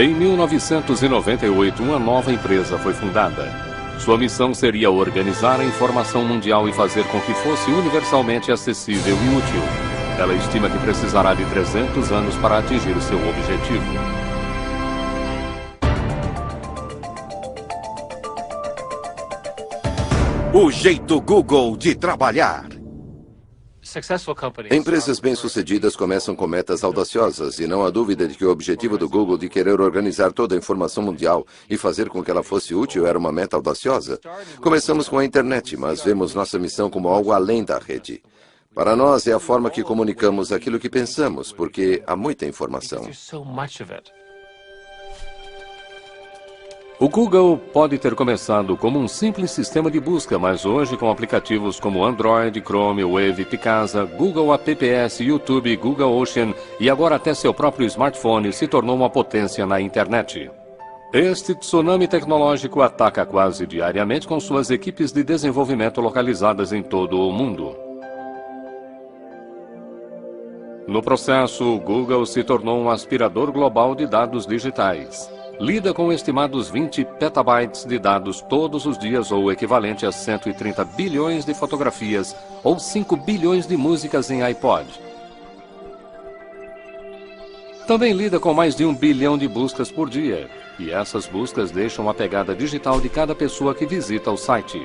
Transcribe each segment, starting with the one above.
Em 1998, uma nova empresa foi fundada. Sua missão seria organizar a informação mundial e fazer com que fosse universalmente acessível e útil. Ela estima que precisará de 300 anos para atingir seu objetivo. O jeito Google de trabalhar. Empresas bem-sucedidas começam com metas audaciosas e não há dúvida de que o objetivo do Google de querer organizar toda a informação mundial e fazer com que ela fosse útil era uma meta audaciosa. Começamos com a internet, mas vemos nossa missão como algo além da rede. Para nós é a forma que comunicamos aquilo que pensamos, porque há muita informação. O Google pode ter começado como um simples sistema de busca, mas hoje com aplicativos como Android, Chrome, Wave, Picasa, Google Apps, YouTube, Google Ocean e agora até seu próprio smartphone se tornou uma potência na internet. Este tsunami tecnológico ataca quase diariamente com suas equipes de desenvolvimento localizadas em todo o mundo. No processo, o Google se tornou um aspirador global de dados digitais. Lida com estimados 20 petabytes de dados todos os dias, ou o equivalente a 130 bilhões de fotografias, ou 5 bilhões de músicas em iPod. Também lida com mais de 1 bilhão de buscas por dia, e essas buscas deixam a pegada digital de cada pessoa que visita o site.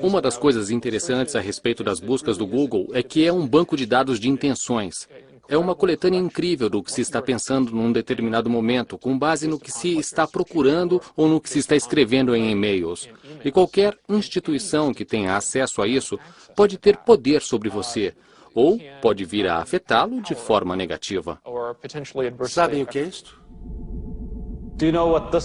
Uma das coisas interessantes a respeito das buscas do Google é que é um banco de dados de intenções. É uma coletânea incrível do que se está pensando num determinado momento, com base no que se está procurando ou no que se está escrevendo em e-mails. E qualquer instituição que tenha acesso a isso pode ter poder sobre você, ou pode vir a afetá-lo de forma negativa. Sabem o que é isto?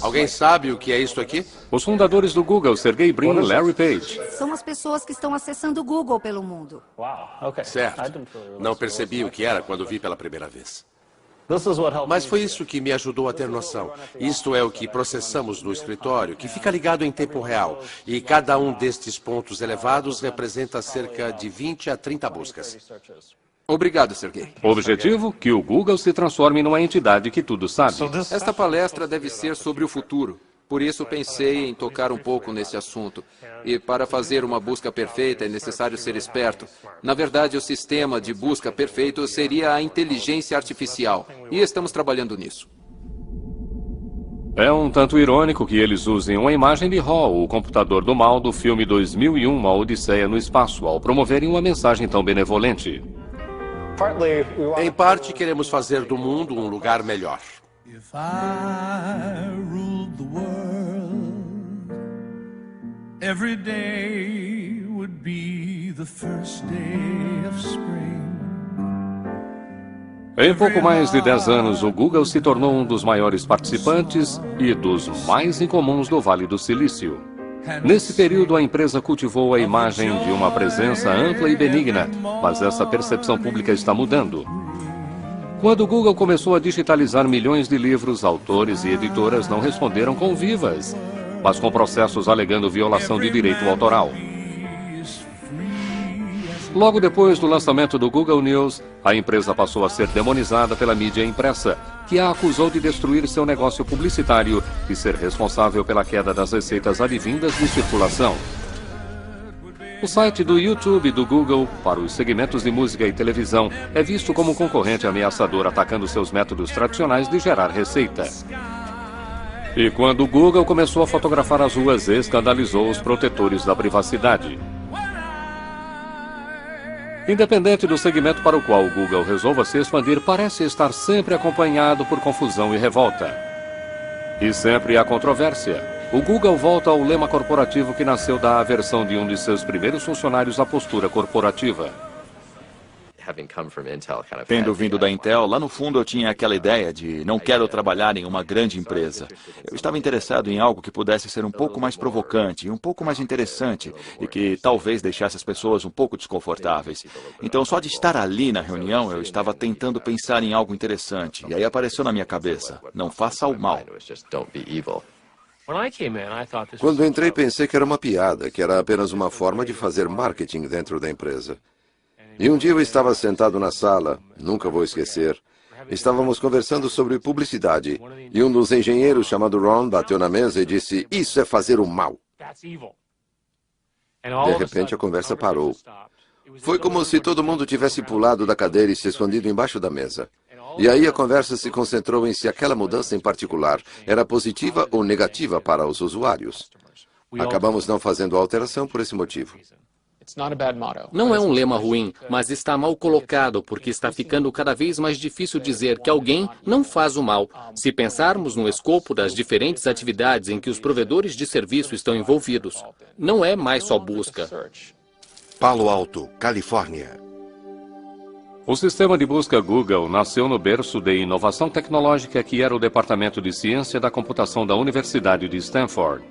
Alguém sabe o que é isso aqui? Os fundadores do Google, Sergey Brin e Larry Page. São as pessoas que estão acessando o Google pelo mundo. Certo. Não percebi o que era quando vi pela primeira vez. Mas foi isso que me ajudou a ter noção. Isto é o que processamos no escritório, que fica ligado em tempo real. E cada um destes pontos elevados representa cerca de 20 a 30 buscas. Obrigado, Sergey. Objetivo? Que o Google se transforme numa entidade que tudo sabe. Esta palestra deve ser sobre o futuro. Por isso pensei em tocar um pouco nesse assunto. E para fazer uma busca perfeita é necessário ser esperto. Na verdade, o sistema de busca perfeito seria a inteligência artificial. E estamos trabalhando nisso. É um tanto irônico que eles usem uma imagem de Hall, o computador do mal do filme 2001, Uma Odisseia no Espaço, ao promoverem uma mensagem tão benevolente. Em parte, queremos fazer do mundo um lugar melhor. If I ruled the world, every day would be the first day of spring. Em pouco mais de 10 anos, o Google se tornou um dos maiores participantes e dos mais incomuns do Vale do Silício. Nesse período, a empresa cultivou a imagem de uma presença ampla e benigna, mas essa percepção pública está mudando. Quando o Google começou a digitalizar milhões de livros, autores e editoras não responderam com vivas, mas com processos alegando violação de direito autoral. Logo depois do lançamento do Google News, a empresa passou a ser demonizada pela mídia impressa, que a acusou de destruir seu negócio publicitário e ser responsável pela queda das receitas advindas de circulação. O site do YouTube do Google, para os segmentos de música e televisão, é visto como um concorrente ameaçador atacando seus métodos tradicionais de gerar receita. E quando o Google começou a fotografar as ruas, escandalizou os protetores da privacidade. Independente do segmento para o qual o Google resolva se expandir, parece estar sempre acompanhado por confusão e revolta. E sempre há controvérsia. O Google volta ao lema corporativo que nasceu da aversão de um de seus primeiros funcionários à postura corporativa. Tendo vindo da Intel, lá no fundo eu tinha aquela ideia de não quero trabalhar em uma grande empresa. Eu estava interessado em algo que pudesse ser um pouco mais provocante, um pouco mais interessante e que talvez deixasse as pessoas um pouco desconfortáveis. Então, só de estar ali na reunião, eu estava tentando pensar em algo interessante. E aí apareceu na minha cabeça, não faça o mal. Quando entrei, pensei que era uma piada, que era apenas uma forma de fazer marketing dentro da empresa. E um dia eu estava sentado na sala, nunca vou esquecer, Estávamos conversando sobre publicidade e um dos engenheiros, chamado Ron, bateu na mesa e disse: "Isso é fazer o mal." De repente, a conversa parou. Foi como se todo mundo tivesse pulado da cadeira e se escondido embaixo da mesa. E aí a conversa se concentrou em se aquela mudança em particular era positiva ou negativa para os usuários. Acabamos não fazendo a alteração por esse motivo. Não é um lema ruim, mas está mal colocado, porque está ficando cada vez mais difícil dizer que alguém não faz o mal. Se pensarmos no escopo das diferentes atividades em que os provedores de serviço estão envolvidos, não é mais só busca. Palo Alto, Califórnia. O sistema de busca Google nasceu no berço de inovação tecnológica que era o Departamento de Ciência da Computação da Universidade de Stanford.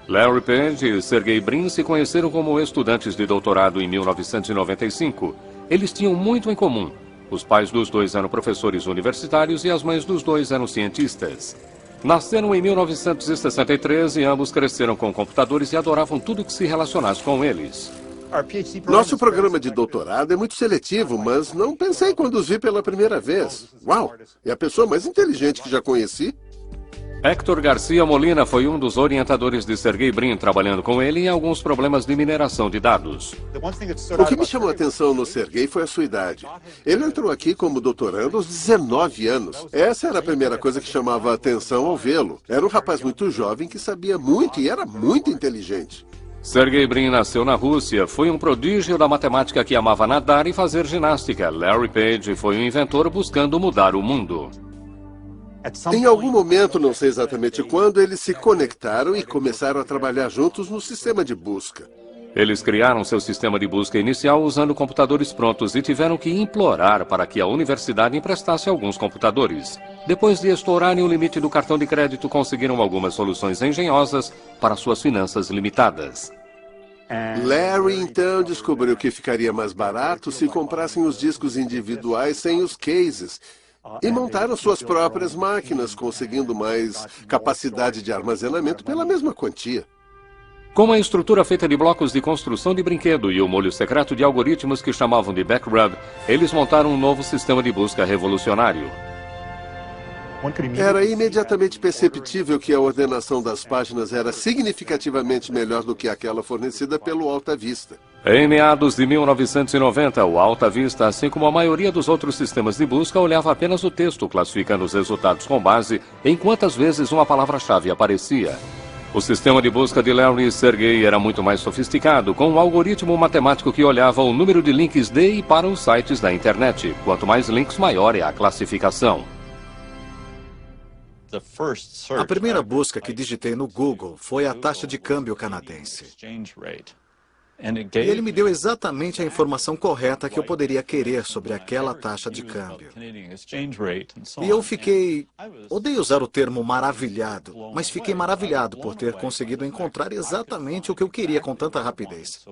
Larry Page e Sergey Brin se conheceram como estudantes de doutorado em 1995. Eles tinham muito em comum. Os pais dos dois eram professores universitários e as mães dos dois eram cientistas. Nasceram em 1963 e ambos cresceram com computadores e adoravam tudo que se relacionasse com eles. Nosso programa de doutorado é muito seletivo, mas não pensei quando os vi pela primeira vez. Uau! É a pessoa mais inteligente que já conheci. Héctor Garcia Molina foi um dos orientadores de Sergey Brin, trabalhando com ele em alguns problemas de mineração de dados. O que me chamou a atenção no Sergey foi a sua idade. Ele entrou aqui como doutorando aos 19 anos. Essa era a primeira coisa que chamava a atenção ao vê-lo. Era um rapaz muito jovem que sabia muito e era muito inteligente. Sergey Brin nasceu na Rússia, foi um prodígio da matemática que amava nadar e fazer ginástica. Larry Page foi um inventor buscando mudar o mundo. Em algum momento, não sei exatamente quando, eles se conectaram e começaram a trabalhar juntos no sistema de busca. Eles criaram seu sistema de busca inicial usando computadores prontos e tiveram que implorar para que a universidade emprestasse alguns computadores. Depois de estourarem o limite do cartão de crédito, conseguiram algumas soluções engenhosas para suas finanças limitadas. Larry, então, descobriu que ficaria mais barato se comprassem os discos individuais sem os cases. E montaram suas próprias máquinas, conseguindo mais capacidade de armazenamento pela mesma quantia. Com uma estrutura feita de blocos de construção de brinquedo e o molho secreto de algoritmos que chamavam de Backrub, eles montaram um novo sistema de busca revolucionário. Era imediatamente perceptível que a ordenação das páginas era significativamente melhor do que aquela fornecida pelo Alta Vista. Em meados de 1990, o Alta Vista, assim como a maioria dos outros sistemas de busca, olhava apenas o texto, classificando os resultados com base em quantas vezes uma palavra-chave aparecia. O sistema de busca de Larry e Sergey era muito mais sofisticado, com um algoritmo matemático que olhava o número de links de e para os sites da internet. Quanto mais links, maior é a classificação. A primeira busca que digitei no Google foi a taxa de câmbio canadense. E ele me deu exatamente a informação correta que eu poderia querer sobre aquela taxa de câmbio. E eu fiquei... Odeio usar o termo maravilhado, mas fiquei maravilhado por ter conseguido encontrar exatamente o que eu queria com tanta rapidez.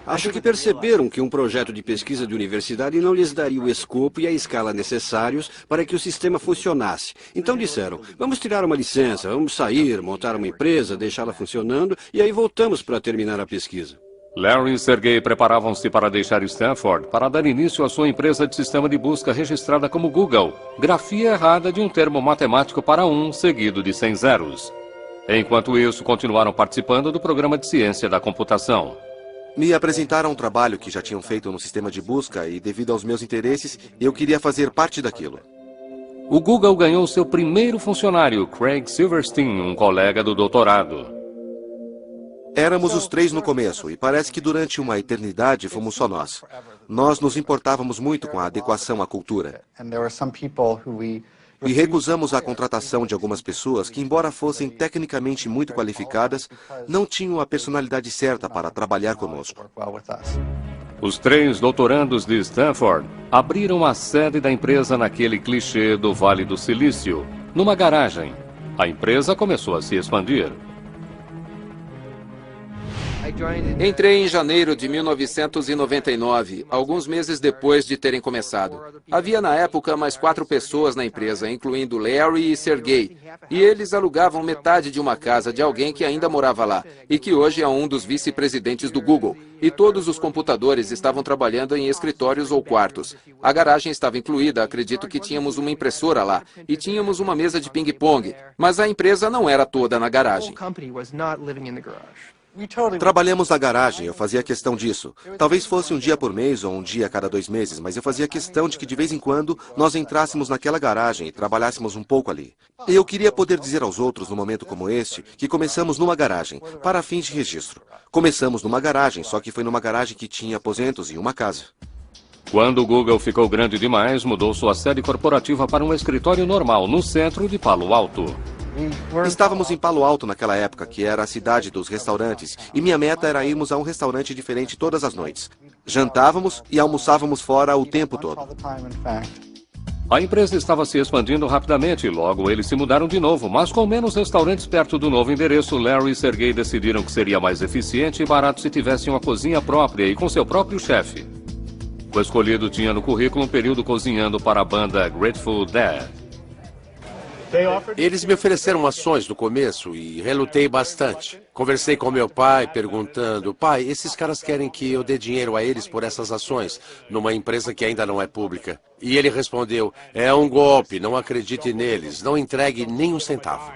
Acho que perceberam que um projeto de pesquisa de universidade não lhes daria o escopo e a escala necessários para que o sistema funcionasse. Então disseram, vamos tirar uma licença, vamos sair, montar uma empresa, deixá-la funcionando e aí voltamos para terminar a pesquisa. Larry e Sergey preparavam-se para deixar Stanford para dar início à sua empresa de sistema de busca registrada como Google, grafia errada de um termo matemático para 1 seguido de 100 zeros. Enquanto isso, continuaram participando do programa de ciência da computação. Me apresentaram um trabalho que já tinham feito no sistema de busca e, devido aos meus interesses, eu queria fazer parte daquilo. O Google ganhou seu primeiro funcionário, Craig Silverstein, um colega do doutorado. Éramos os 3 no começo e parece que durante uma eternidade fomos só nós. Nós nos importávamos muito com a adequação à cultura. E recusamos a contratação de algumas pessoas que, embora fossem tecnicamente muito qualificadas, não tinham a personalidade certa para trabalhar conosco. Os 3 doutorandos de Stanford abriram a sede da empresa naquele clichê do Vale do Silício, numa garagem. A empresa começou a se expandir. Entrei em janeiro de 1999, alguns meses depois de terem começado. Havia na época mais 4 pessoas na empresa, incluindo Larry e Sergey. E eles alugavam metade de uma casa de alguém que ainda morava lá, e que hoje é um dos vice-presidentes do Google. E todos os computadores estavam trabalhando em escritórios ou quartos. A garagem estava incluída, acredito que tínhamos uma impressora lá, e tínhamos uma mesa de ping-pong, mas a empresa não era toda na garagem. Trabalhamos na garagem, eu fazia questão disso. Talvez fosse um dia por mês ou um dia a cada 2 meses, mas eu fazia questão de que de vez em quando nós entrássemos naquela garagem e trabalhássemos um pouco ali. Eu queria poder dizer aos outros, num momento como este, que começamos numa garagem, para fins de registro. Começamos numa garagem, só que foi numa garagem que tinha aposentos e uma casa. Quando o Google ficou grande demais, mudou sua sede corporativa para um escritório normal no centro de Palo Alto. Estávamos em Palo Alto naquela época, que era a cidade dos restaurantes, e minha meta era irmos a um restaurante diferente todas as noites. Jantávamos e almoçávamos fora o tempo todo. A empresa estava se expandindo rapidamente e logo eles se mudaram de novo, mas com menos restaurantes perto do novo endereço, Larry e Sergey decidiram que seria mais eficiente e barato se tivessem uma cozinha própria e com seu próprio chefe. O escolhido tinha no currículo um período cozinhando para a banda Grateful Dead. Eles me ofereceram ações no começo e relutei bastante. Conversei com meu pai perguntando: pai, esses caras querem que eu dê dinheiro a eles por essas ações, numa empresa que ainda não é pública. E ele respondeu: é um golpe, não acredite neles, não entregue nem um centavo.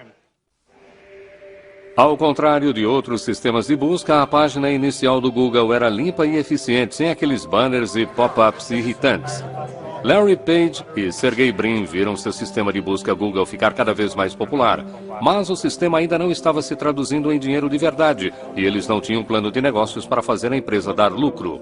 Ao contrário de outros sistemas de busca, a página inicial do Google era limpa e eficiente, sem aqueles banners e pop-ups irritantes. Larry Page e Sergey Brin viram seu sistema de busca Google ficar cada vez mais popular, mas o sistema ainda não estava se traduzindo em dinheiro de verdade, e eles não tinham um plano de negócios para fazer a empresa dar lucro.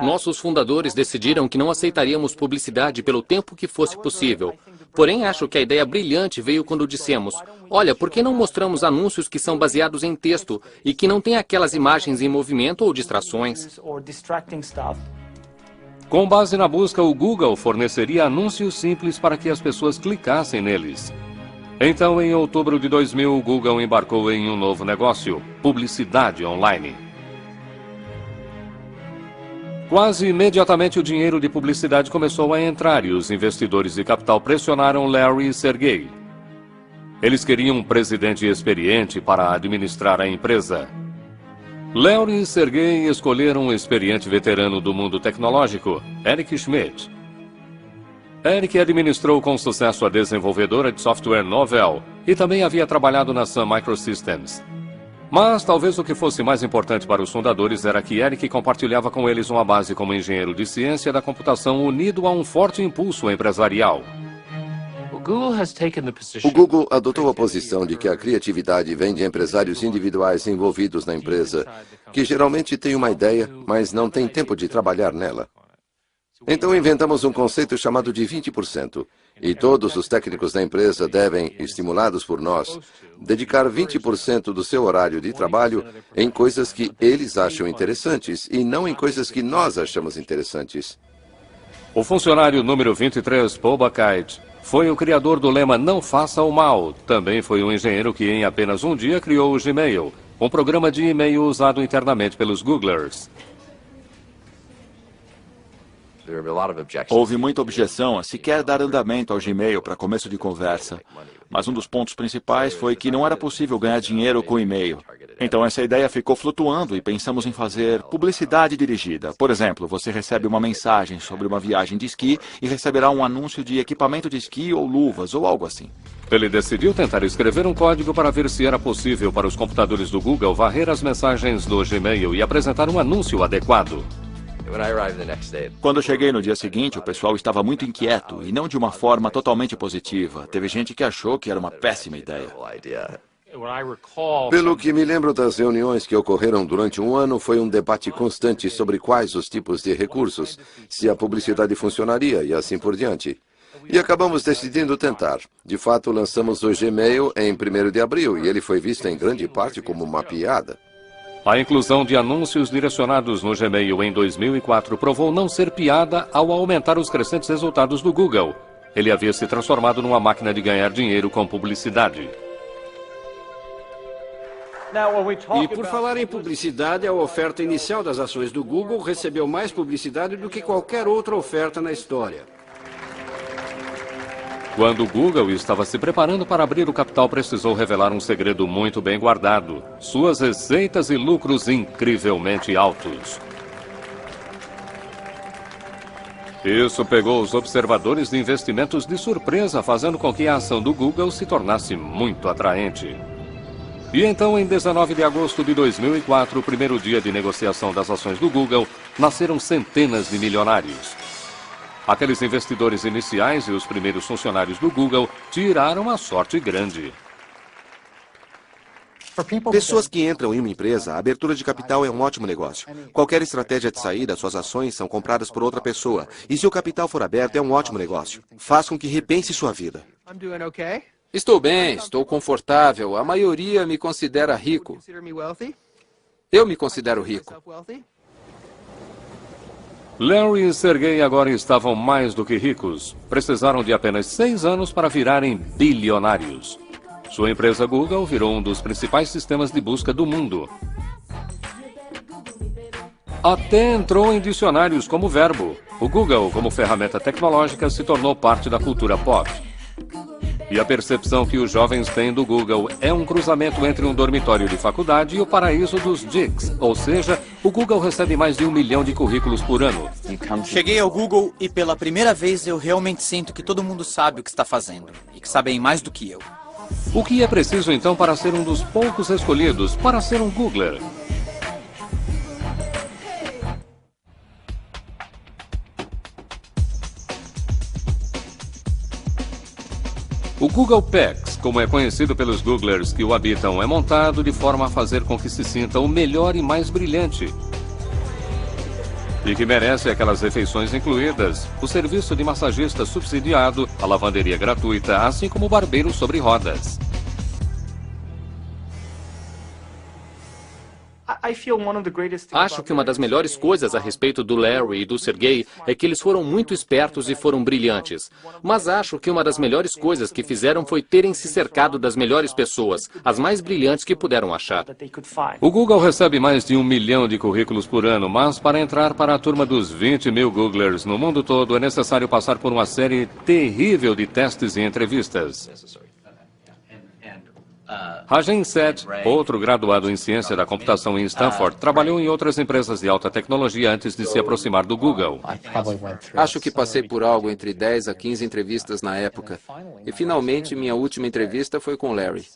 Nossos fundadores decidiram que não aceitaríamos publicidade pelo tempo que fosse possível. Porém, acho que a ideia brilhante veio quando dissemos: olha, por que não mostramos anúncios que são baseados em texto e que não têm aquelas imagens em movimento ou distrações? Com base na busca, o Google forneceria anúncios simples para que as pessoas clicassem neles. Então, em outubro de 2000, o Google embarcou em um novo negócio: publicidade online. Quase imediatamente o dinheiro de publicidade começou a entrar e os investidores de capital pressionaram Larry e Sergey. Eles queriam um presidente experiente para administrar a empresa. Larry e Sergey escolheram um experiente veterano do mundo tecnológico, Eric Schmidt. Eric administrou com sucesso a desenvolvedora de software Novell e também havia trabalhado na Sun Microsystems. Mas talvez o que fosse mais importante para os fundadores era que Eric compartilhava com eles uma base como engenheiro de ciência da computação unido a um forte impulso empresarial. O Google adotou a posição de que a criatividade vem de empresários individuais envolvidos na empresa, que geralmente têm uma ideia, mas não têm tempo de trabalhar nela. Então inventamos um conceito chamado de 20%, e todos os técnicos da empresa devem, estimulados por nós, dedicar 20% do seu horário de trabalho em coisas que eles acham interessantes e não em coisas que nós achamos interessantes. O funcionário número 23, Paul Buchheit, foi o criador do lema Não Faça o Mal. Também foi um engenheiro que em apenas um dia criou o Gmail, um programa de e-mail usado internamente pelos Googlers. Houve muita objeção a sequer dar andamento ao Gmail para começo de conversa. Mas um dos pontos principais foi que não era possível ganhar dinheiro com e-mail. Então essa ideia ficou flutuando e pensamos em fazer publicidade dirigida. Por exemplo, você recebe uma mensagem sobre uma viagem de esqui e receberá um anúncio de equipamento de esqui ou luvas ou algo assim. Ele decidiu tentar escrever um código para ver se era possível para os computadores do Google varrer as mensagens do Gmail e apresentar um anúncio adequado. Quando cheguei no dia seguinte, o pessoal estava muito inquieto e não de uma forma totalmente positiva. Teve gente que achou que era uma péssima ideia. Pelo que me lembro das reuniões que ocorreram durante um ano, foi um debate constante sobre quais os tipos de recursos, se a publicidade funcionaria e assim por diante. E acabamos decidindo tentar. De fato, lançamos o Gmail em 1º de abril e ele foi visto em grande parte como uma piada. A inclusão de anúncios direcionados no Gmail em 2004 provou não ser piada ao aumentar os crescentes resultados do Google. Ele havia se transformado numa máquina de ganhar dinheiro com publicidade. E por falar em publicidade, a oferta inicial das ações do Google recebeu mais publicidade do que qualquer outra oferta na história. Quando o Google estava se preparando para abrir o capital, precisou revelar um segredo muito bem guardado: suas receitas e lucros incrivelmente altos. Isso pegou os observadores de investimentos de surpresa, fazendo com que a ação do Google se tornasse muito atraente. E então, em 19 de agosto de 2004, o primeiro dia de negociação das ações do Google, nasceram centenas de milionários. Aqueles investidores iniciais e os primeiros funcionários do Google tiraram a sorte grande. Pessoas que entram em uma empresa, a abertura de capital é um ótimo negócio. Qualquer estratégia de saída, suas ações são compradas por outra pessoa. E se o capital for aberto, é um ótimo negócio. Faz com que repense sua vida. Estou bem, estou confortável. A maioria me considera rico. Eu me considero rico. Larry e Sergey agora estavam mais do que ricos. Precisaram de apenas 6 anos para virarem bilionários. Sua empresa Google virou um dos principais sistemas de busca do mundo. Até entrou em dicionários como verbo. O Google, como ferramenta tecnológica, se tornou parte da cultura pop. E a percepção que os jovens têm do Google é um cruzamento entre um dormitório de faculdade e o paraíso dos geeks. Ou seja, o Google recebe mais de 1 milhão de currículos por ano. Cheguei ao Google e pela primeira vez eu realmente sinto que todo mundo sabe o que está fazendo. E que sabem mais do que eu. O que é preciso então para ser um dos poucos escolhidos para ser um Googler? O Google PAX, como é conhecido pelos Googlers que o habitam, é montado de forma a fazer com que se sinta o melhor e mais brilhante. E que merece aquelas refeições incluídas, o serviço de massagista subsidiado, a lavanderia gratuita, assim como o barbeiro sobre rodas. Acho que uma das melhores coisas a respeito do Larry e do Sergey é que eles foram muito espertos e foram brilhantes. Mas acho que uma das melhores coisas que fizeram foi terem se cercado das melhores pessoas, as mais brilhantes que puderam achar. O Google recebe mais de 1 milhão de currículos por ano, mas para entrar para a turma dos 20 mil Googlers no mundo todo é necessário passar por uma série terrível de testes e entrevistas. Rajen Seth, outro graduado em ciência da computação em Stanford, trabalhou em outras empresas de alta tecnologia antes de se aproximar do Google. Acho que passei por algo entre 10 a 15 entrevistas na época. E finalmente minha última entrevista foi com Larry.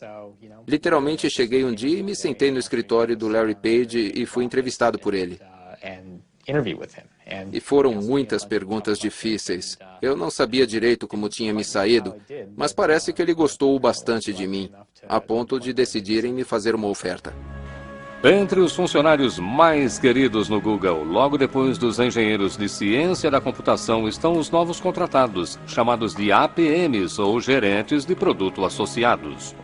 Literalmente cheguei um dia e me sentei no escritório do Larry Page e fui entrevistado por ele. E foram muitas perguntas difíceis. Eu não sabia direito como tinha me saído, mas parece que ele gostou bastante de mim, a ponto de decidirem me fazer uma oferta. Entre os funcionários mais queridos no Google, logo depois dos engenheiros de ciência da computação, estão os novos contratados, chamados de APMs, ou gerentes de produto associados.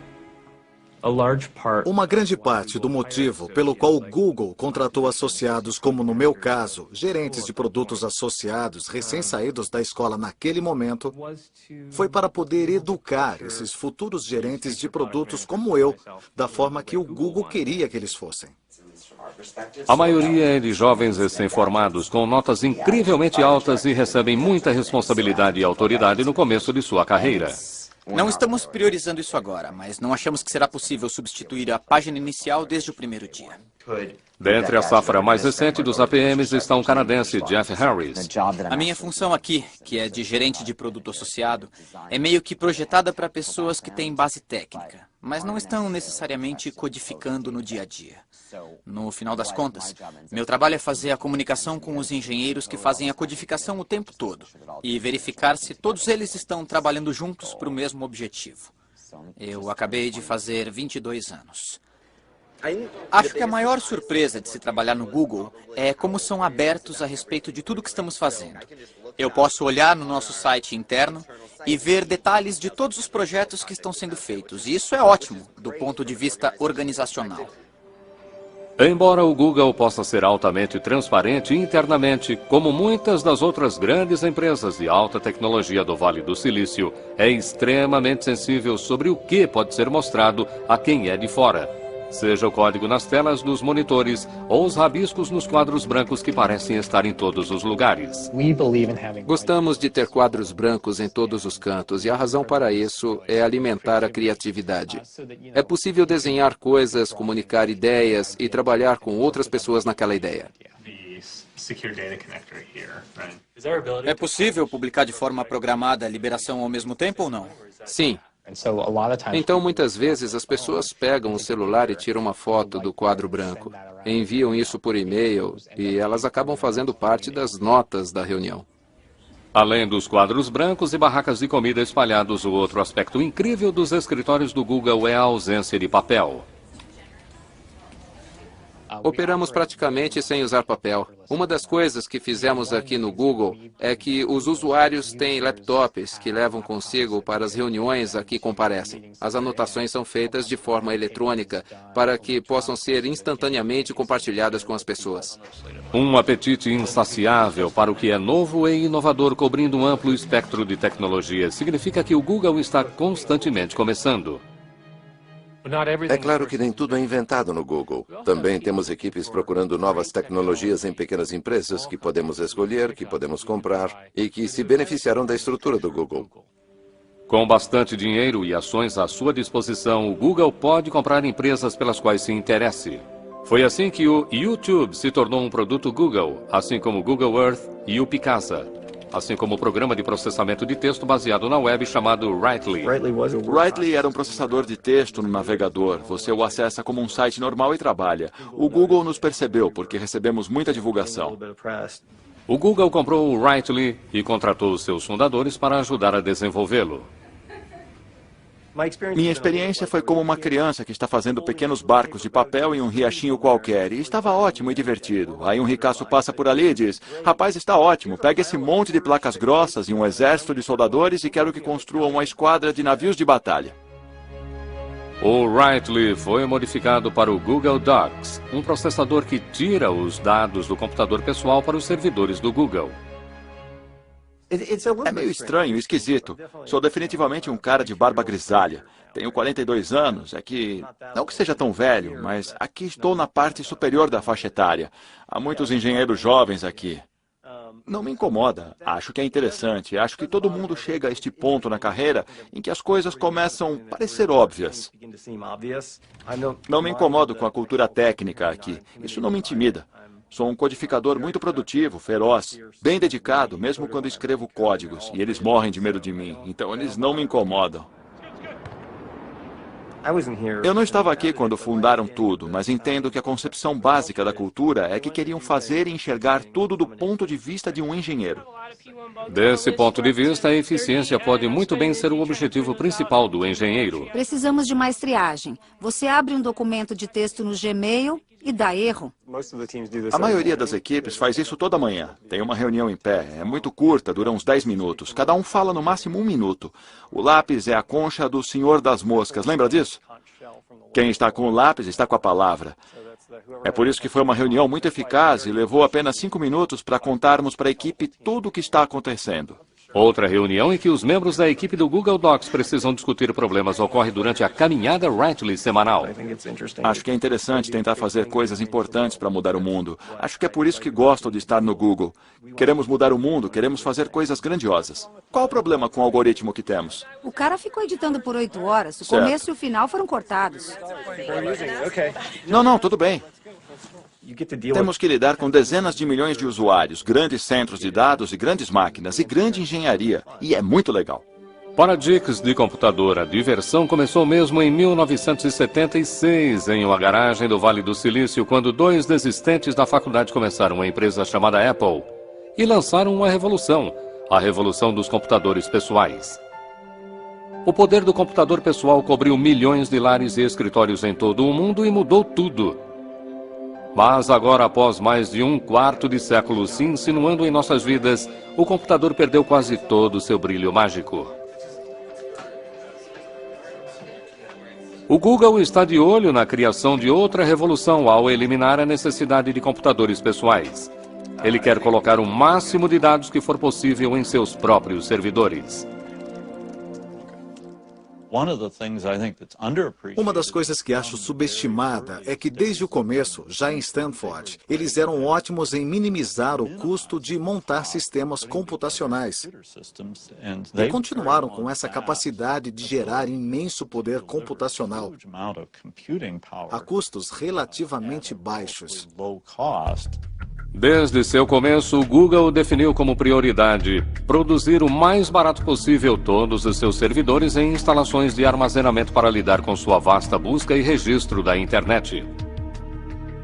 Uma grande parte do motivo pelo qual o Google contratou associados, como no meu caso, gerentes de produtos associados recém-saídos da escola naquele momento, foi para poder educar esses futuros gerentes de produtos como eu, da forma que o Google queria que eles fossem. A maioria é de jovens recém-formados com notas incrivelmente altas e recebem muita responsabilidade e autoridade no começo de sua carreira. Não estamos priorizando isso agora, mas não achamos que será possível substituir a página inicial desde o primeiro dia. Dentre a safra mais recente dos APMs está um canadense, Jeff Harris. A minha função aqui, que é de gerente de produto associado, é meio que projetada para pessoas que têm base técnica, mas não estão necessariamente codificando no dia a dia. No final das contas, meu trabalho é fazer a comunicação com os engenheiros que fazem a codificação o tempo todo e verificar se todos eles estão trabalhando juntos para o mesmo objetivo. Eu acabei de fazer 22 anos. Acho que a maior surpresa de se trabalhar no Google é como são abertos a respeito de tudo que estamos fazendo. Eu posso olhar no nosso site interno e ver detalhes de todos os projetos que estão sendo feitos. E isso é ótimo, do ponto de vista organizacional. Embora o Google possa ser altamente transparente internamente, como muitas das outras grandes empresas de alta tecnologia do Vale do Silício, é extremamente sensível sobre o que pode ser mostrado a quem é de fora. seja o código nas telas dos monitores ou os rabiscos nos quadros brancos que parecem estar em todos os lugares. Gostamos de ter quadros brancos em todos os cantos e a razão para isso é alimentar a criatividade. É possível desenhar coisas, comunicar ideias e trabalhar com outras pessoas naquela ideia. É possível publicar de forma programada a liberação ao mesmo tempo ou não? Sim. Então, muitas vezes, as pessoas pegam o celular e tiram uma foto do quadro branco, enviam isso por e-mail e elas acabam fazendo parte das notas da reunião. Além dos quadros brancos e barracas de comida espalhados, o outro aspecto incrível dos escritórios do Google é a ausência de papel. Operamos praticamente sem usar papel. Uma das coisas que fizemos aqui no Google é que os usuários têm laptops que levam consigo para as reuniões a que comparecem. As anotações são feitas de forma eletrônica para que possam ser instantaneamente compartilhadas com as pessoas. Um apetite insaciável para o que é novo e inovador, cobrindo um amplo espectro de tecnologias, significa que o Google está constantemente começando. É claro que nem tudo é inventado no Google. Também temos equipes procurando novas tecnologias em pequenas empresas que podemos escolher, que podemos comprar e que se beneficiarão da estrutura do Google. Com bastante dinheiro e ações à sua disposição, o Google pode comprar empresas pelas quais se interesse. Foi assim que o YouTube se tornou um produto Google, assim como o Google Earth e o Picasa, assim como o programa de processamento de texto baseado na web chamado Writely. Writely era um processador de texto no navegador. Você o acessa como um site normal e trabalha. O Google nos percebeu porque recebemos muita divulgação. O Google comprou o Writely e contratou os seus fundadores para ajudar a desenvolvê-lo. Minha experiência foi como uma criança que está fazendo pequenos barcos de papel em um riachinho qualquer. E estava ótimo e divertido. Aí um ricaço passa por ali e diz: rapaz, está ótimo, pega esse monte de placas grossas e um exército de soldadores e quero que construam uma esquadra de navios de batalha. O Writely foi modificado para o Google Docs, um processador que tira os dados do computador pessoal para os servidores do Google. É meio estranho e esquisito. Sou definitivamente um cara de barba grisalha. Tenho 42 anos, não que seja tão velho, mas aqui estou na parte superior da faixa etária. Há muitos engenheiros jovens aqui. Não me incomoda. Acho que é interessante. Acho que todo mundo chega a este ponto na carreira em que as coisas começam a parecer óbvias. Não me incomodo com a cultura técnica aqui. Isso não me intimida. Sou um codificador muito produtivo, feroz, bem dedicado, mesmo quando escrevo códigos, e eles morrem de medo de mim, então eles não me incomodam. Eu não estava aqui quando fundaram tudo, mas entendo que a concepção básica da cultura é que queriam fazer e enxergar tudo do ponto de vista de um engenheiro. Desse ponto de vista, a eficiência pode muito bem ser o objetivo principal do engenheiro. Precisamos de mais triagem. Você abre um documento de texto no Gmail e dá erro. A maioria das equipes faz isso toda manhã. Tem uma reunião em pé, é muito curta, dura uns 10 minutos. Cada um fala no máximo 1 minuto. O lápis é a concha do Senhor das Moscas, lembra disso? Quem está com o lápis está com a palavra. É por isso que foi uma reunião muito eficaz e levou apenas 5 minutos para contarmos para a equipe tudo o que está acontecendo. Outra reunião em que os membros da equipe do Google Docs precisam discutir problemas ocorre durante a caminhada Writely semanal. Acho que é interessante tentar fazer coisas importantes para mudar o mundo. Acho que é por isso que gosto de estar no Google. Queremos mudar o mundo, queremos fazer coisas grandiosas. Qual o problema com o algoritmo que temos? O cara ficou editando por 8 horas. O começo e o final foram cortados. Não, tudo bem. Temos que lidar com dezenas de milhões de usuários, grandes centros de dados e grandes máquinas e grande engenharia. E é muito legal. Para geeks de computador, a diversão começou mesmo em 1976, em uma garagem do Vale do Silício, quando 2 desistentes da faculdade começaram uma empresa chamada Apple e lançaram uma revolução, a revolução dos computadores pessoais. O poder do computador pessoal cobriu milhões de lares e escritórios em todo o mundo e mudou tudo. Mas agora, após mais de 1/4 de século se insinuando em nossas vidas, o computador perdeu quase todo o seu brilho mágico. O Google está de olho na criação de outra revolução ao eliminar a necessidade de computadores pessoais. Ele quer colocar o máximo de dados que for possível em seus próprios servidores. Uma das coisas que acho subestimada é que desde o começo, já em Stanford, eles eram ótimos em minimizar o custo de montar sistemas computacionais. E continuaram com essa capacidade de gerar imenso poder computacional a custos relativamente baixos. Desde seu começo, o Google definiu como prioridade produzir o mais barato possível todos os seus servidores em instalações de armazenamento para lidar com sua vasta busca e registro da internet.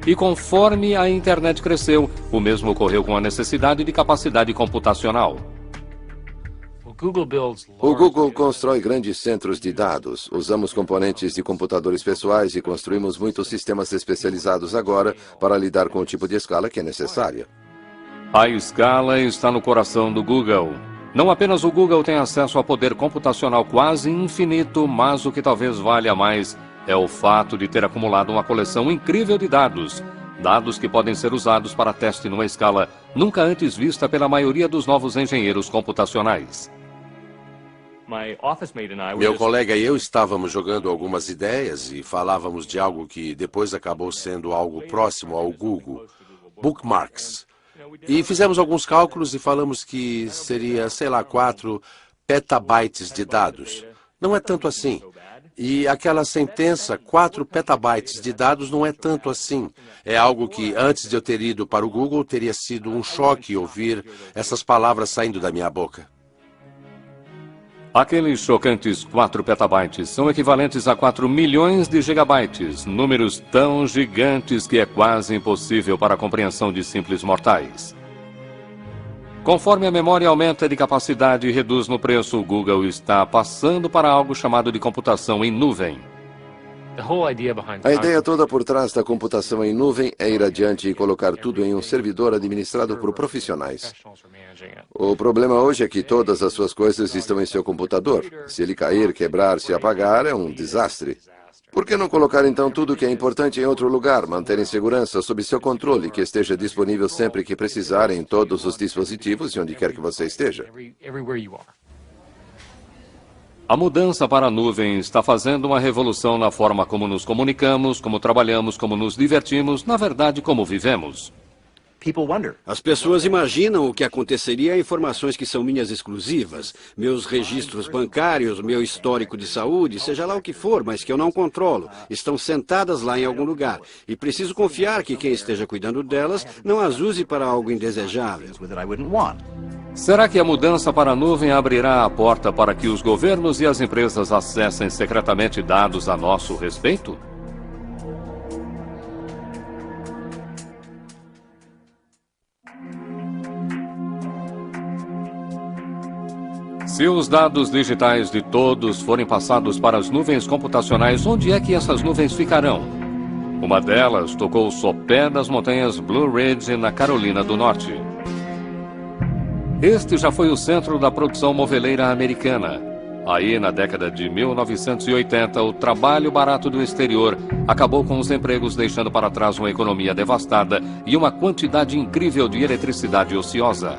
E conforme a internet cresceu, o mesmo ocorreu com a necessidade de capacidade computacional. O Google constrói grandes centros de dados. Usamos componentes de computadores pessoais e construímos muitos sistemas especializados agora para lidar com o tipo de escala que é necessária. A escala está no coração do Google. Não apenas o Google tem acesso a poder computacional quase infinito, mas o que talvez valha mais é o fato de ter acumulado uma coleção incrível de dados. Dados que podem ser usados para teste numa escala nunca antes vista pela maioria dos novos engenheiros computacionais. Meu colega e eu estávamos jogando algumas ideias e falávamos de algo que depois acabou sendo algo próximo ao Google, bookmarks. E fizemos alguns cálculos e falamos que seria, sei lá, 4 petabytes de dados. Não é tanto assim. E aquela sentença, 4 petabytes de dados, não é tanto assim. É algo que, antes de eu ter ido para o Google, teria sido um choque ouvir essas palavras saindo da minha boca. Aqueles chocantes 4 petabytes são equivalentes a 4 milhões de gigabytes, números tão gigantes que é quase impossível para a compreensão de simples mortais. Conforme a memória aumenta de capacidade e reduz no preço, o Google está passando para algo chamado de computação em nuvem. A ideia toda por trás da computação em nuvem é ir adiante e colocar tudo em um servidor administrado por profissionais. O problema hoje é que todas as suas coisas estão em seu computador. Se ele cair, quebrar, se apagar, é um desastre. Por que não colocar então tudo que é importante em outro lugar, manter em segurança sob seu controle, que esteja disponível sempre que precisar em todos os dispositivos e onde quer que você esteja? A mudança para a nuvem está fazendo uma revolução na forma como nos comunicamos, como trabalhamos, como nos divertimos, na verdade, como vivemos. As pessoas imaginam o que aconteceria a informações que são minhas exclusivas, meus registros bancários, meu histórico de saúde, seja lá o que for, mas que eu não controlo. Estão sentadas lá em algum lugar. E preciso confiar que quem esteja cuidando delas não as use para algo indesejável. Será que a mudança para a nuvem abrirá a porta para que os governos e as empresas acessem secretamente dados a nosso respeito? Se os dados digitais de todos forem passados para as nuvens computacionais, onde é que essas nuvens ficarão? Uma delas tocou o sopé das montanhas Blue Ridge, na Carolina do Norte. Este já foi o centro da produção moveleira americana. Aí, na década de 1980, o trabalho barato do exterior acabou com os empregos, deixando para trás uma economia devastada e uma quantidade incrível de eletricidade ociosa.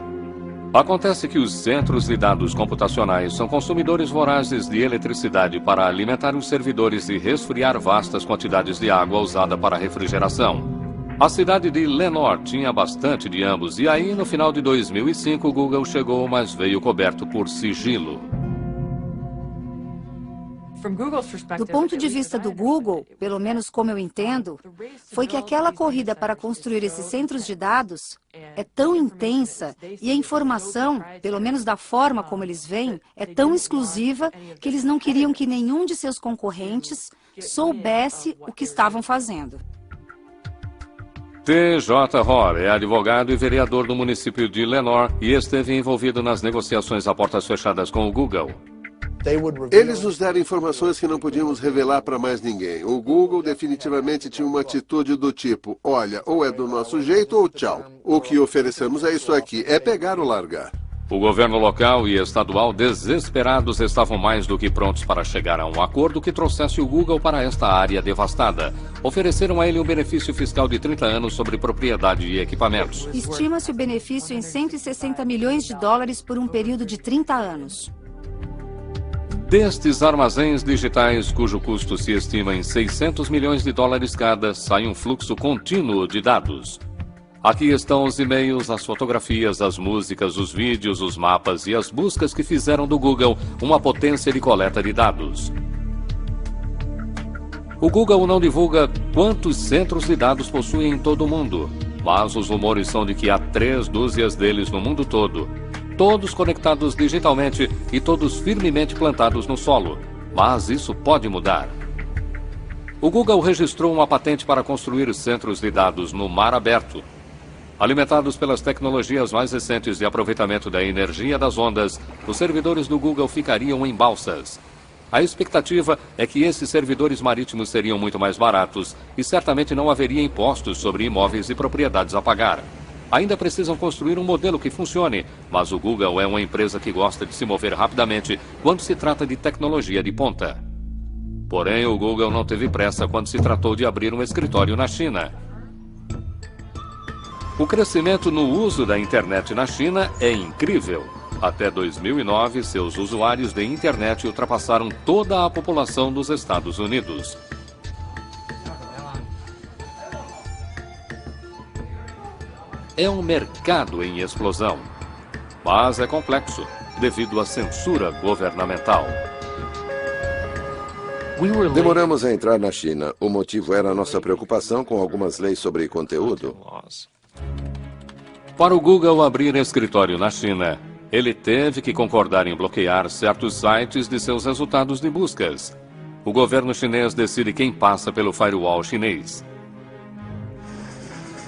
Acontece que os centros de dados computacionais são consumidores vorazes de eletricidade para alimentar os servidores e resfriar vastas quantidades de água usada para refrigeração. A cidade de Lenoir tinha bastante de ambos, e aí, no final de 2005, o Google chegou, mas veio coberto por sigilo. Do ponto de vista do Google, pelo menos como eu entendo, foi que aquela corrida para construir esses centros de dados é tão intensa e a informação, pelo menos da forma como eles veem, é tão exclusiva que eles não queriam que nenhum de seus concorrentes soubesse o que estavam fazendo. T.J. Hoare é advogado e vereador do município de Lenoir e esteve envolvido nas negociações a portas fechadas com o Google. Eles nos deram informações que não podíamos revelar para mais ninguém. O Google definitivamente tinha uma atitude do tipo, olha, ou é do nosso jeito ou tchau. O que oferecemos é isso aqui, é pegar ou largar. O governo local e estadual, desesperados, estavam mais do que prontos para chegar a um acordo que trouxesse o Google para esta área devastada. Ofereceram a ele um benefício fiscal de 30 anos sobre propriedade e equipamentos. Estima-se o benefício em $160 milhões por um período de 30 anos. Destes armazéns digitais, cujo custo se estima em $600 milhões cada, sai um fluxo contínuo de dados. Aqui estão os e-mails, as fotografias, as músicas, os vídeos, os mapas e as buscas que fizeram do Google uma potência de coleta de dados. O Google não divulga quantos centros de dados possui em todo o mundo, mas os rumores são de que há 3 dúzias deles no mundo todo. Todos conectados digitalmente e todos firmemente plantados no solo. Mas isso pode mudar. O Google registrou uma patente para construir centros de dados no mar aberto. Alimentados pelas tecnologias mais recentes de aproveitamento da energia das ondas, os servidores do Google ficariam em balsas. A expectativa é que esses servidores marítimos seriam muito mais baratos e certamente não haveria impostos sobre imóveis e propriedades a pagar. Ainda precisam construir um modelo que funcione, mas o Google é uma empresa que gosta de se mover rapidamente quando se trata de tecnologia de ponta. Porém, o Google não teve pressa quando se tratou de abrir um escritório na China. O crescimento no uso da internet na China é incrível. Até 2009, seus usuários de internet ultrapassaram toda a população dos Estados Unidos. É um mercado em explosão, mas é complexo devido à censura governamental. Demoramos a entrar na China. O motivo era a nossa preocupação com algumas leis sobre conteúdo. Para o Google abrir escritório na China, ele teve que concordar em bloquear certos sites de seus resultados de buscas. O governo chinês decide quem passa pelo firewall chinês.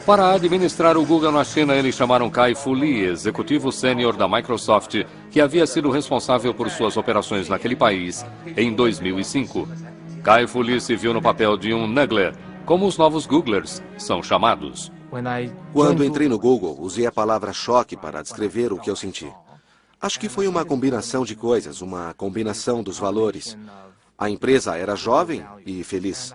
Para administrar o Google na China, eles chamaram Kai-Fu Lee, executivo sênior da Microsoft, que havia sido responsável por suas operações naquele país em 2005. Kai-Fu Lee se viu no papel de um Nuggler, como os novos Googlers são chamados. Quando entrei no Google, usei a palavra choque para descrever o que eu senti. Acho que foi uma combinação de coisas, uma combinação dos valores. A empresa era jovem e feliz.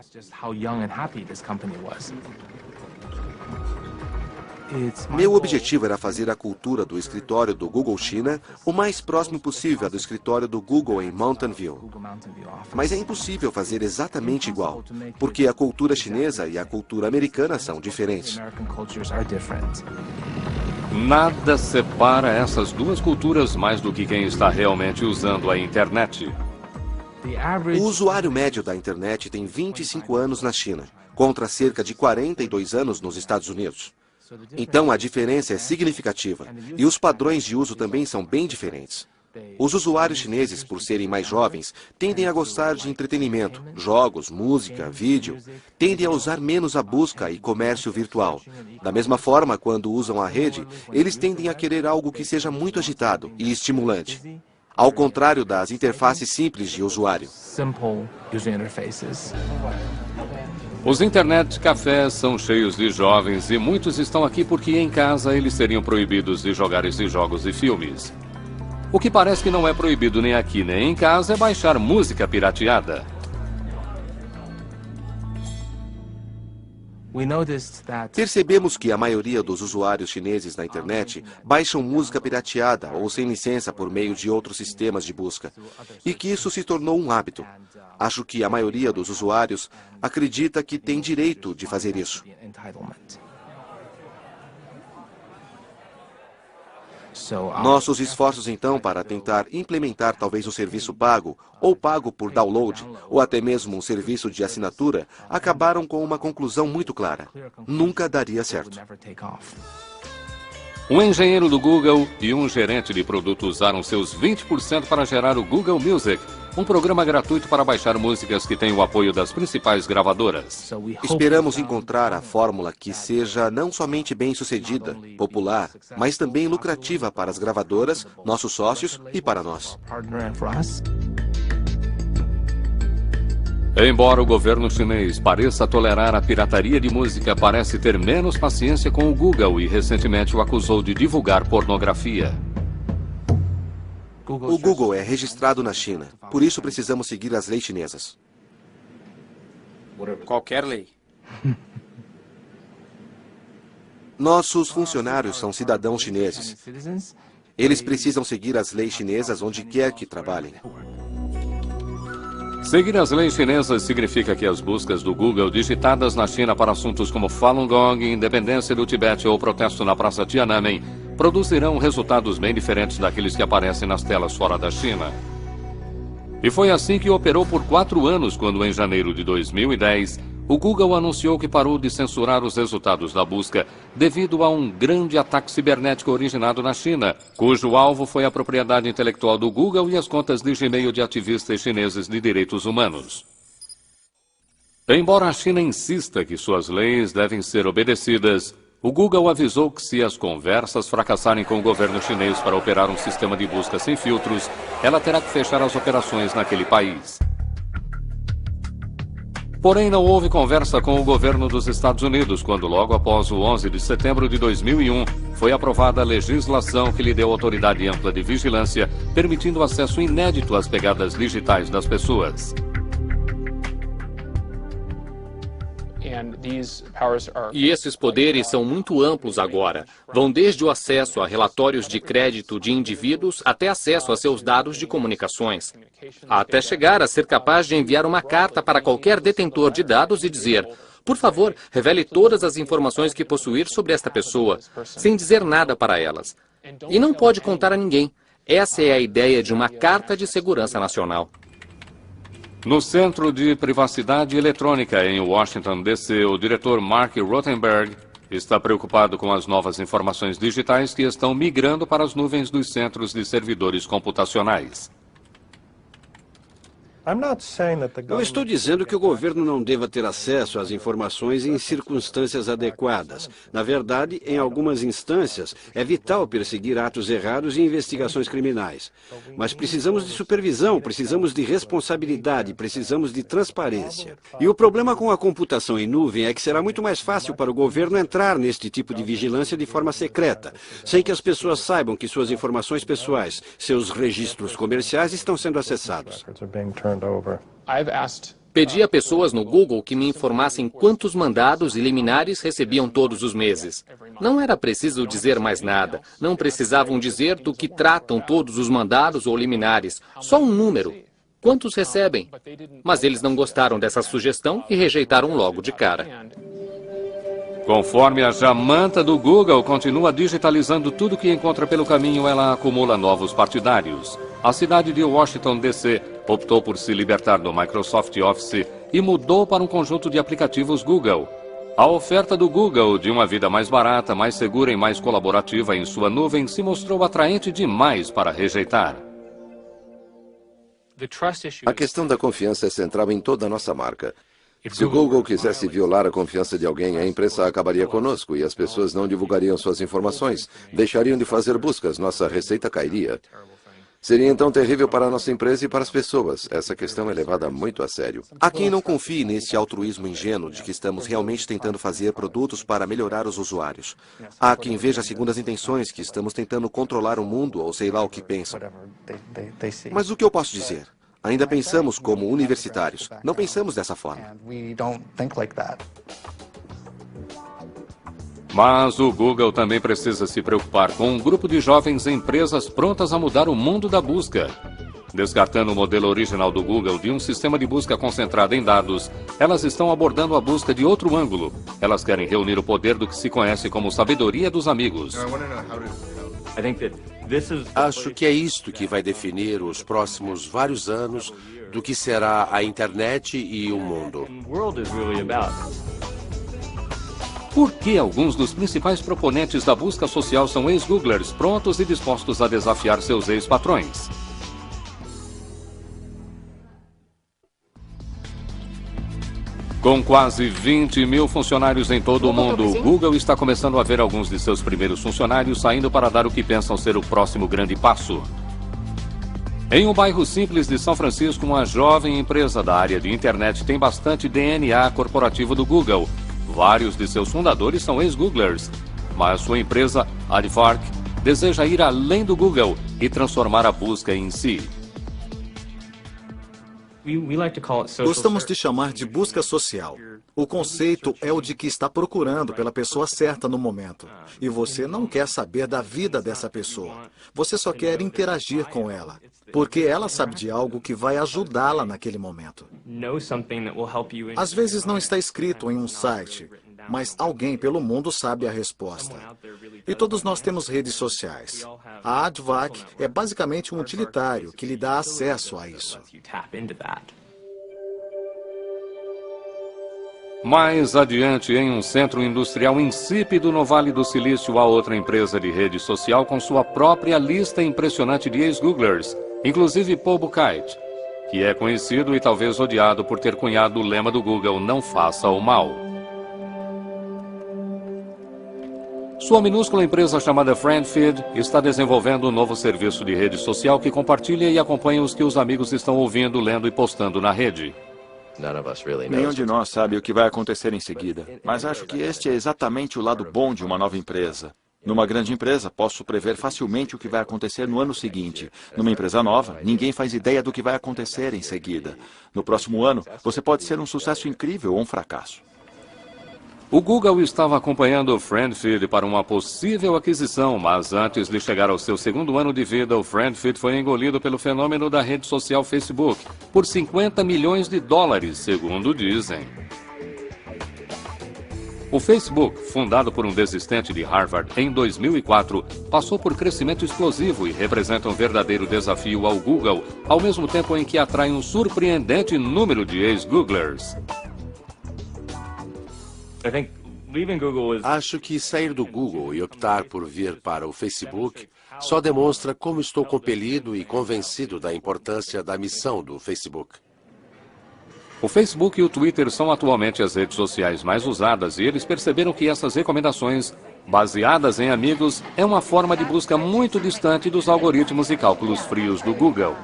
Meu objetivo era fazer a cultura do escritório do Google China o mais próximo possível do escritório do Google em Mountain View. Mas é impossível fazer exatamente igual, porque a cultura chinesa e a cultura americana são diferentes. Nada separa essas duas culturas mais do que quem está realmente usando a internet. O usuário médio da internet tem 25 anos na China, contra cerca de 42 anos nos Estados Unidos. Então a diferença é significativa, e os padrões de uso também são bem diferentes. Os usuários chineses, por serem mais jovens, tendem a gostar de entretenimento, jogos, música, vídeo. Tendem a usar menos a busca e comércio virtual. Da mesma forma, quando usam a rede, eles tendem a querer algo que seja muito agitado e estimulante. Ao contrário das interfaces simples de usuário. Os internet cafés são cheios de jovens e muitos estão aqui porque em casa eles seriam proibidos de jogar esses jogos e filmes. O que parece que não é proibido nem aqui nem em casa é baixar música pirateada. Percebemos que a maioria dos usuários chineses na internet baixam música pirateada ou sem licença por meio de outros sistemas de busca, e que isso se tornou um hábito. Acho que a maioria dos usuários acredita que tem direito de fazer isso. Nossos esforços, então, para tentar implementar talvez um serviço pago, ou pago por download, ou até mesmo um serviço de assinatura, acabaram com uma conclusão muito clara. Nunca daria certo. Um engenheiro do Google e um gerente de produto usaram seus 20% para gerar o Google Music, um programa gratuito para baixar músicas que tem o apoio das principais gravadoras. Esperamos encontrar a fórmula que seja não somente bem-sucedida, popular, mas também lucrativa para as gravadoras, nossos sócios e para nós. Embora o governo chinês pareça tolerar a pirataria de música, parece ter menos paciência com o Google e recentemente o acusou de divulgar pornografia. O Google é registrado na China, por isso precisamos seguir as leis chinesas. Qualquer lei. Nossos funcionários são cidadãos chineses. Eles precisam seguir as leis chinesas onde quer que trabalhem. Seguir as leis chinesas significa que as buscas do Google digitadas na China para assuntos como Falun Gong, independência do Tibete ou protesto na Praça Tiananmen produzirão resultados bem diferentes daqueles que aparecem nas telas fora da China. E foi assim que operou por 4 anos, quando em janeiro de 2010, o Google anunciou que parou de censurar os resultados da busca devido a um grande ataque cibernético originado na China, cujo alvo foi a propriedade intelectual do Google e as contas de Gmail de ativistas chineses de direitos humanos. Embora a China insista que suas leis devem ser obedecidas, o Google avisou que se as conversas fracassarem com o governo chinês para operar um sistema de busca sem filtros, ela terá que fechar as operações naquele país. Porém, não houve conversa com o governo dos Estados Unidos quando, logo após o 11 de setembro de 2001, foi aprovada a legislação que lhe deu autoridade ampla de vigilância, permitindo acesso inédito às pegadas digitais das pessoas. E esses poderes são muito amplos agora. Vão desde o acesso a relatórios de crédito de indivíduos até acesso a seus dados de comunicações. Até chegar a ser capaz de enviar uma carta para qualquer detentor de dados e dizer: por favor, revele todas as informações que possuir sobre esta pessoa, sem dizer nada para elas. E não pode contar a ninguém. Essa é a ideia de uma Carta de Segurança Nacional. No Centro de Privacidade Eletrônica, em Washington, D.C., o diretor Mark Rothenberg está preocupado com as novas informações digitais que estão migrando para as nuvens dos centros de servidores computacionais. Não estou dizendo que o governo não deva ter acesso às informações em circunstâncias adequadas. Na verdade, em algumas instâncias, é vital perseguir atos errados e investigações criminais. Mas precisamos de supervisão, precisamos de responsabilidade, precisamos de transparência. E o problema com a computação em nuvem é que será muito mais fácil para o governo entrar neste tipo de vigilância de forma secreta, sem que as pessoas saibam que suas informações pessoais, seus registros comerciais estão sendo acessados. Pedi a pessoas no Google que me informassem quantos mandados e liminares recebiam todos os meses. Não era preciso dizer mais nada. Não precisavam dizer do que tratam todos os mandados ou liminares. Só um número. Quantos recebem? Mas eles não gostaram dessa sugestão e rejeitaram logo de cara. Conforme a jamanta do Google continua digitalizando tudo que encontra pelo caminho, ela acumula novos partidários. A cidade de Washington, D.C., optou por se libertar do Microsoft Office e mudou para um conjunto de aplicativos Google. A oferta do Google de uma vida mais barata, mais segura e mais colaborativa em sua nuvem se mostrou atraente demais para rejeitar. A questão da confiança é central em toda a nossa marca. Se o Google quisesse violar a confiança de alguém, a imprensa acabaria conosco e as pessoas não divulgariam suas informações, deixariam de fazer buscas, nossa receita cairia. Seria então terrível para a nossa empresa e para as pessoas. Essa questão é levada muito a sério. Há quem não confie nesse altruísmo ingênuo de que estamos realmente tentando fazer produtos para melhorar os usuários. Há quem veja segundas intenções, que estamos tentando controlar o mundo ou sei lá o que pensam. Mas o que eu posso dizer? Ainda pensamos como universitários. Não pensamos dessa forma. Mas o Google também precisa se preocupar com um grupo de jovens empresas prontas a mudar o mundo da busca. Descartando o modelo original do Google de um sistema de busca concentrado em dados, elas estão abordando a busca de outro ângulo. Elas querem reunir o poder do que se conhece como sabedoria dos amigos. Acho que é isto que vai definir os próximos vários anos do que será a internet e o mundo. Por que alguns dos principais proponentes da busca social são ex-Googlers prontos e dispostos a desafiar seus ex-patrões? Com quase 20 mil funcionários em todo o mundo, o Google está começando a ver alguns de seus primeiros funcionários saindo para dar o que pensam ser o próximo grande passo. Em um bairro simples de São Francisco, uma jovem empresa da área de internet tem bastante DNA corporativo do Google. Vários de seus fundadores são ex-Googlers, mas sua empresa, Aardvark, deseja ir além do Google e transformar a busca em si. Gostamos de chamar de busca social. O conceito é o de que está procurando pela pessoa certa no momento. E você não quer saber da vida dessa pessoa. Você só quer interagir com ela, porque ela sabe de algo que vai ajudá-la naquele momento. Às vezes não está escrito em um site, mas alguém pelo mundo sabe a resposta. E todos nós temos redes sociais. A Advac é basicamente um utilitário que lhe dá acesso a isso. Mais adiante, em um centro industrial insípido no Vale do Silício, há outra empresa de rede social com sua própria lista impressionante de ex-Googlers, inclusive Paul Buchheit, que é conhecido e talvez odiado por ter cunhado o lema do Google, não faça o mal. Sua minúscula empresa chamada FriendFeed está desenvolvendo um novo serviço de rede social que compartilha e acompanha os que os amigos estão ouvindo, lendo e postando na rede. Nenhum de nós sabe o que vai acontecer em seguida, mas acho que este é exatamente o lado bom de uma nova empresa. Numa grande empresa, posso prever facilmente o que vai acontecer no ano seguinte. Numa empresa nova, ninguém faz ideia do que vai acontecer em seguida. No próximo ano, você pode ser um sucesso incrível ou um fracasso. O Google estava acompanhando o FriendFeed para uma possível aquisição, mas antes de chegar ao seu segundo ano de vida, o FriendFeed foi engolido pelo fenômeno da rede social Facebook, por 50 milhões de dólares, segundo dizem. O Facebook, fundado por um desistente de Harvard em 2004, passou por crescimento explosivo e representa um verdadeiro desafio ao Google, ao mesmo tempo em que atrai um surpreendente número de ex-Googlers. Acho que sair do Google e optar por vir para o Facebook só demonstra como estou compelido e convencido da importância da missão do Facebook. O Facebook e o Twitter são atualmente as redes sociais mais usadas e eles perceberam que essas recomendações, baseadas em amigos, é uma forma de busca muito distante dos algoritmos e cálculos frios do Google.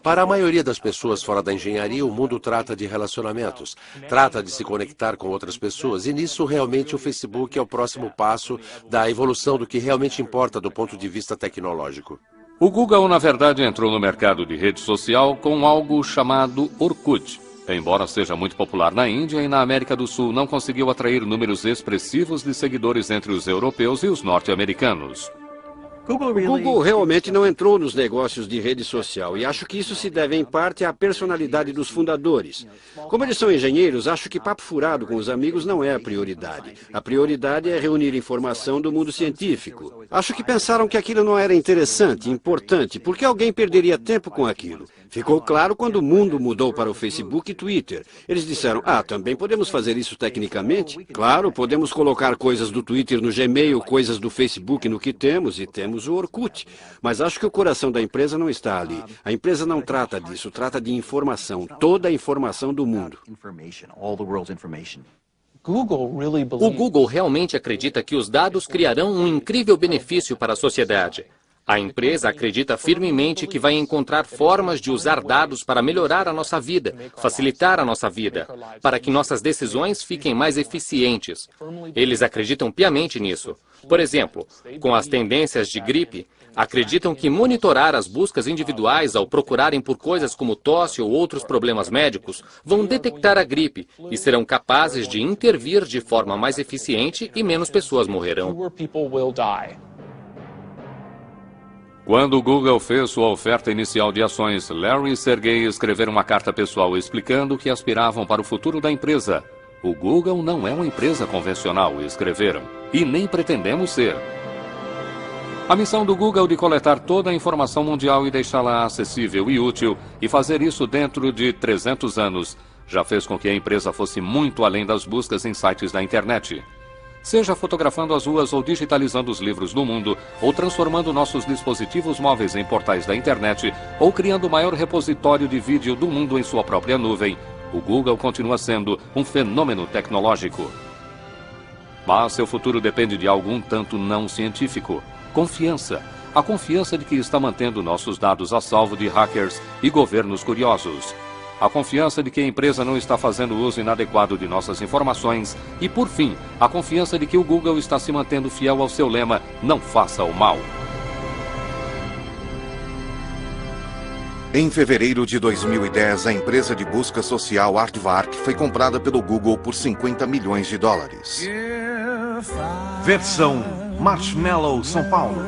Para a maioria das pessoas fora da engenharia, o mundo trata de relacionamentos, trata de se conectar com outras pessoas, e nisso realmente o Facebook é o próximo passo da evolução do que realmente importa do ponto de vista tecnológico. O Google, na verdade, entrou no mercado de rede social com algo chamado Orkut. Embora seja muito popular na Índia e na América do Sul, não conseguiu atrair números expressivos de seguidores entre os europeus e os norte-americanos. O Google realmente não entrou nos negócios de rede social e acho que isso se deve em parte à personalidade dos fundadores. Como eles são engenheiros, acho que papo furado com os amigos não é a prioridade. A prioridade é reunir informação do mundo científico. Acho que pensaram que aquilo não era interessante, importante, porque alguém perderia tempo com aquilo. Ficou claro quando o mundo mudou para o Facebook e Twitter. Eles disseram, também podemos fazer isso tecnicamente? Claro, podemos colocar coisas do Twitter no Gmail, coisas do Facebook no que temos, e temos o Orkut. Mas acho que o coração da empresa não está ali. A empresa não trata disso, trata de informação, toda a informação do mundo. O Google realmente acredita que os dados criarão um incrível benefício para a sociedade. A empresa acredita firmemente que vai encontrar formas de usar dados para melhorar a nossa vida, facilitar a nossa vida, para que nossas decisões fiquem mais eficientes. Eles acreditam piamente nisso. Por exemplo, com as tendências de gripe, acreditam que monitorar as buscas individuais ao procurarem por coisas como tosse ou outros problemas médicos vão detectar a gripe e serão capazes de intervir de forma mais eficiente e menos pessoas morrerão. Quando o Google fez sua oferta inicial de ações, Larry e Sergey escreveram uma carta pessoal explicando que aspiravam para o futuro da empresa. O Google não é uma empresa convencional, escreveram, e nem pretendemos ser. A missão do Google de coletar toda a informação mundial e deixá-la acessível e útil, e fazer isso dentro de 300 anos, já fez com que a empresa fosse muito além das buscas em sites da internet. Seja fotografando as ruas ou digitalizando os livros do mundo, ou transformando nossos dispositivos móveis em portais da internet, ou criando o maior repositório de vídeo do mundo em sua própria nuvem, o Google continua sendo um fenômeno tecnológico. Mas seu futuro depende de algo um tanto não científico. Confiança. A confiança de que está mantendo nossos dados a salvo de hackers e governos curiosos. A confiança de que a empresa não está fazendo uso inadequado de nossas informações. E, por fim, a confiança de que o Google está se mantendo fiel ao seu lema, não faça o mal. Em fevereiro de 2010, a empresa de busca social Aardvark foi comprada pelo Google por 50 milhões de dólares. Versão Marshmallow São Paulo.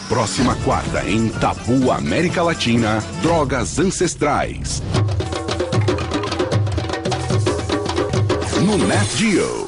Próxima quarta em Tabu América Latina, drogas ancestrais. No Nat Geo.